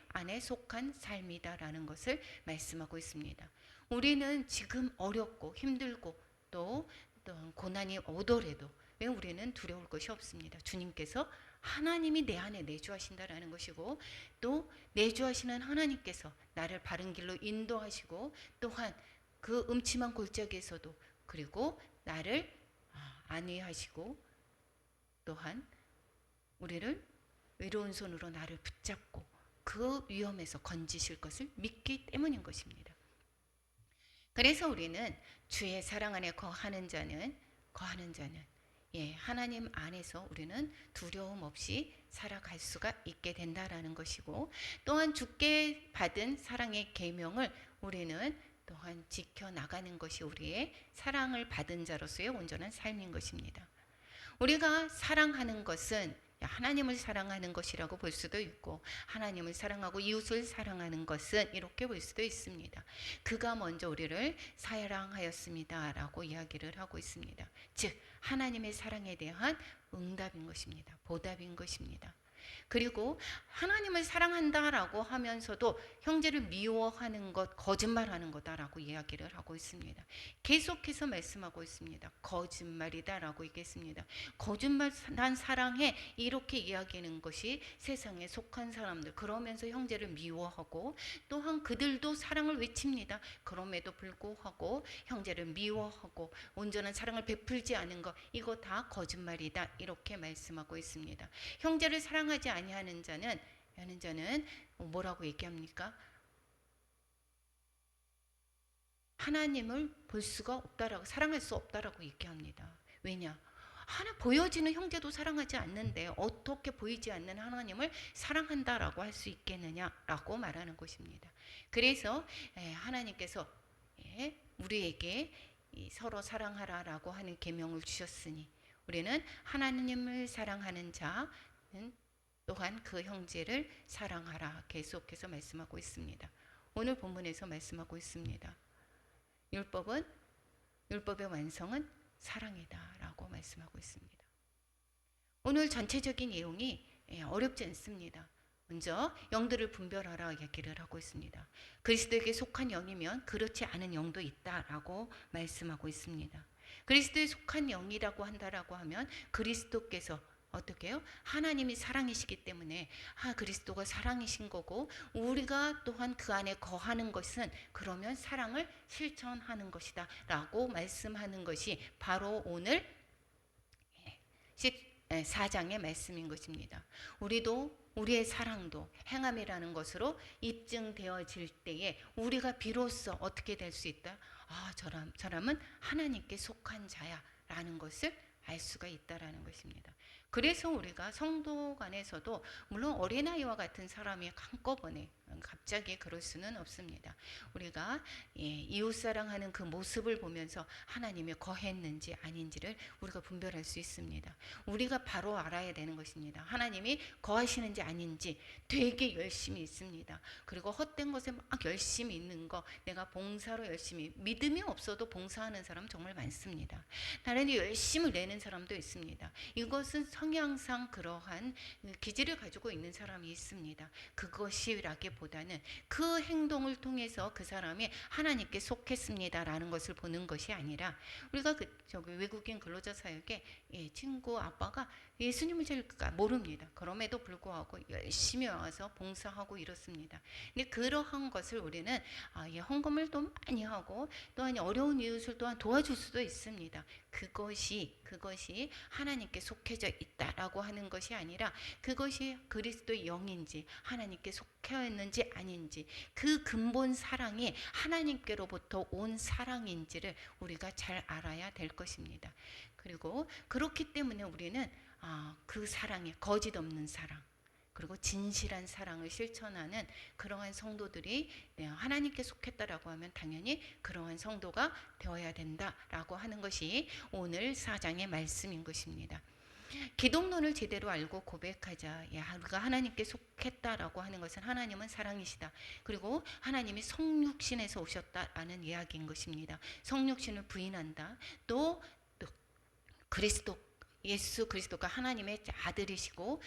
안에 속한 삶이다라는 것을 말씀하고 있습니다. 우리는 지금 어렵고 힘들고 또 고난이 오더라도 왜 우리는 두려울 것이 없습니다. 주님께서 하나님이 내 안에 내주하신다라는 것이고 또 내주하시는 하나님께서 나를 바른 길로 인도하시고 또한 그 음침한 골짜기에서도 그리고 나를 안위하시고 또한 우리를 의로운 손으로 나를 붙잡고 그 위험에서 건지실 것을 믿기 때문인 것입니다. 그래서 우리는 주의 사랑 안에 거하는 자는 하나님 안에서 우리는 두려움 없이 살아갈 수가 있게 된다라는 것이고 또한 주께 받은 사랑의 계명을 우리는 또한 지켜나가는 것이 우리의 사랑을 받은 자로서의 온전한 삶인 것입니다. 우리가 사랑하는 것은 하나님을 사랑하는 것이라고 볼 수도 있고, 하나님을 사랑하고 이웃을 사랑하는 것은 이렇게 볼 수도 있습니다. 그가 먼저 우리를 사랑하였습니다라고 이야기를 하고 있습니다. 즉 하나님의 사랑에 대한 응답인 것입니다. 보답인 것입니다. 그리고 하나님을 사랑한다라고 하면서도 형제를 미워하는 것, 거짓말하는 거다라고 이야기를 하고 있습니다. 계속해서 말씀하고 있습니다. 거짓말이다라고 얘기했습니다. 거짓말난 사랑해 이렇게 이야기하는 것이 세상에 속한 사람들, 그러면서 형제를 미워하고 또한 그들도 사랑을 외칩니다. 그럼에도 불구하고 형제를 미워하고 온전한 사랑을 베풀지 않은 것, 이거 다 거짓말이다 이렇게 말씀하고 있습니다. 형제를 사랑하지 아니하는 자는 뭐라고 얘기합니까? 하나님을 볼 수가 없다라고, 사랑할 수 없다라고 얘기합니다. 왜냐? 하나 보여지는 형제도 사랑하지 않는데 어떻게 보이지 않는 하나님을 사랑한다라고 할 수 있겠느냐라고 말하는 것입니다. 그래서 하나님께서 우리에게 서로 사랑하라라고 하는 계명을 주셨으니 우리는 하나님을 사랑하는 자는 또한 그 형제를 사랑하라 계속해서 말씀하고 있습니다. 오늘 본문에서 말씀하고 있습니다. 율법의 완성은 사랑이다라고 말씀하고 있습니다. 오늘 전체적인 내용이 어렵지 않습니다. 먼저 영들을 분별하라 얘기를 하고 있습니다. 그리스도에게 속한 영이면 그렇지 않은 영도 있다라고 말씀하고 있습니다. 그리스도에 속한 영이라고 한다라고 하면 그리스도께서 어떻게 해요? 하나님이 사랑이시기 때문에 그리스도가 사랑이신 거고, 우리가 또한 그 안에 거하는 것은 그러면 사랑을 실천하는 것이다 라고 말씀하는 것이 바로 오늘 14장의 말씀인 것입니다. 우리도 우리의 사랑도 행함이라는 것으로 입증되어질 때에 우리가 비로소 어떻게 될 수 있다? 사람은 하나님께 속한 자야 라는 것을 알 수가 있다라는 것입니다. 그래서 우리가 성도 간에서도 물론 어린아이와 같은 사람이 한꺼번에 갑자기 그럴 수는 없습니다. 우리가 이웃사랑하는 그 모습을 보면서 하나님이 거했는지 아닌지를 우리가 분별할 수 있습니다. 우리가 바로 알아야 되는 것입니다. 하나님이 거하시는지 아닌지 되게 열심히 있습니다. 그리고 헛된 것에 막 열심히 있는 거, 내가 봉사로 열심히, 믿음이 없어도 봉사하는 사람 정말 많습니다. 다른 열심을 내는 사람도 있습니다. 이것은 성향상 그러한 기질을 가지고 있는 사람이 있습니다. 그것이라기보다는 그 행동을 통해서 그 사람이 하나님께 속했습니다라는 것을 보는 것이 아니라, 우리가 외국인 근로자 사역에 친구 아빠가 예수님을 잘 모릅니다. 그럼에도 불구하고 열심히 와서 봉사하고 이렇습니다. 근데 그러한 것을 우리는 헌금을 또 많이 하고 또한 어려운 이웃을 또한 도와줄 수도 있습니다. 그것이 하나님께 속해져 있다라고 하는 것이 아니라, 그것이 그리스도의 영인지 하나님께 속해 있는지 아닌지, 그 근본 사랑이 하나님께로부터 온 사랑인지를 우리가 잘 알아야 될 것입니다. 그리고 그렇기 때문에 우리는 그 사랑에 거짓 없는 사랑, 그리고 진실한 사랑을 실천하는 그러한 성도들이 하나님께 속했다라고 하면 당연히 그러한 성도가 되어야 된다라고 하는 것이 오늘 4장의 말씀인 것입니다. 기독론을 제대로 알고 고백하자. 우리가 하나님께 속했다라고 하는 것은 하나님은 사랑이시다. 그리고 하나님이 성육신에서 오셨다라는 이야기인 것입니다. 성육신을 부인한다. 또 예수 그리스도가 하나님의 아들이시고,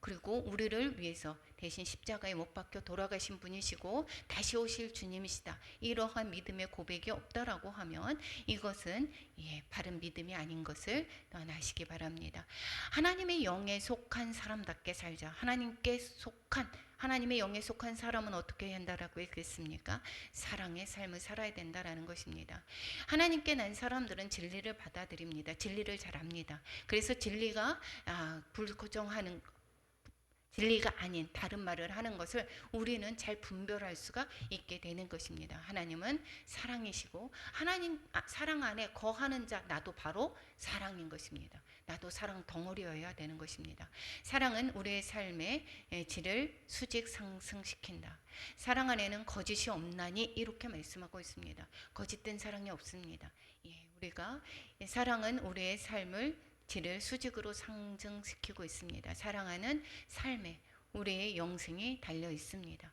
그리고 우리를 위해서 대신 십자가에 못 박혀 돌아가신 분이시고 다시 오실 주님이시다. 이러한 믿음의 고백이 없다라고 하면 이것은 바른 믿음이 아닌 것을 아시기 바랍니다. 하나님의 영에 속한 사람답게 살자. 하나님의 영에 속한 사람은 어떻게 한다라고 했겠습니까? 사랑의 삶을 살아야 된다라는 것입니다. 하나님께 난 사람들은 진리를 받아들입니다. 진리를 잘 압니다. 그래서 진리가 진리가 아닌 다른 말을 하는 것을 우리는 잘 분별할 수가 있게 되는 것입니다. 하나님은 사랑이시고 사랑 안에 거하는 자, 나도 바로 사랑인 것입니다. 나도 사랑 덩어리여야 되는 것입니다. 사랑은 우리의 삶의 질을 수직 상승시킨다. 사랑 안에는 거짓이 없나니 이렇게 말씀하고 있습니다. 거짓된 사랑이 없습니다. 우리가 사랑은 우리의 삶을 지를 수직으로 상징시키고 있습니다. 사랑하는 삶에 우리의 영생이 달려 있습니다.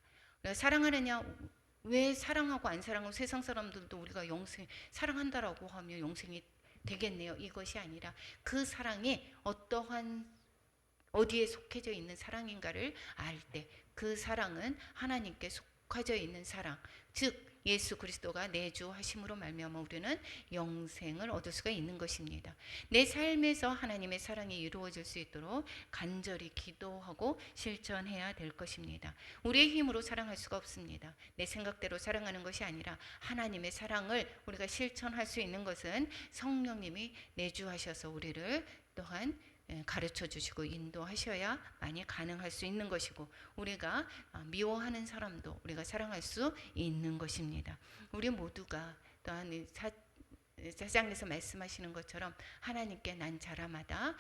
사랑하느냐, 왜 사랑하고 안 사랑하고 세상 사람들도 우리가 영생 사랑한다라고 하면 영생이 되겠네요. 이것이 아니라 그 사랑이 어떠한 어디에 속해져 있는 사랑인가를 알 때 그 사랑은 하나님께 속해져 있는 사랑, 즉 예수 그리스도가 내주하심으로 말미암아 우리는 영생을 얻을 수가 있는 것입니다. 내 삶에서 하나님의 사랑이 이루어질 수 있도록 간절히 기도하고 실천해야 될 것입니다. 우리의 힘으로 사랑할 수가 없습니다. 내 생각대로 사랑하는 것이 아니라 하나님의 사랑을 우리가 실천할 수 있는 것은 성령님이 내주하셔서 우리를 또한 가르쳐 주시고 인도하셔야 많이 가능할 수 있는 것이고, 우리가 미워하는 사람도 우리가 사랑할 수 있는 것입니다. 우리 모두가 또한 사장에서 말씀하시는 것처럼 하나님께 난 자라마다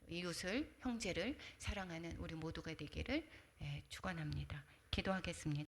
이웃을 형제를 사랑하는 우리 모두가 되기를 축원합니다. 기도하겠습니다.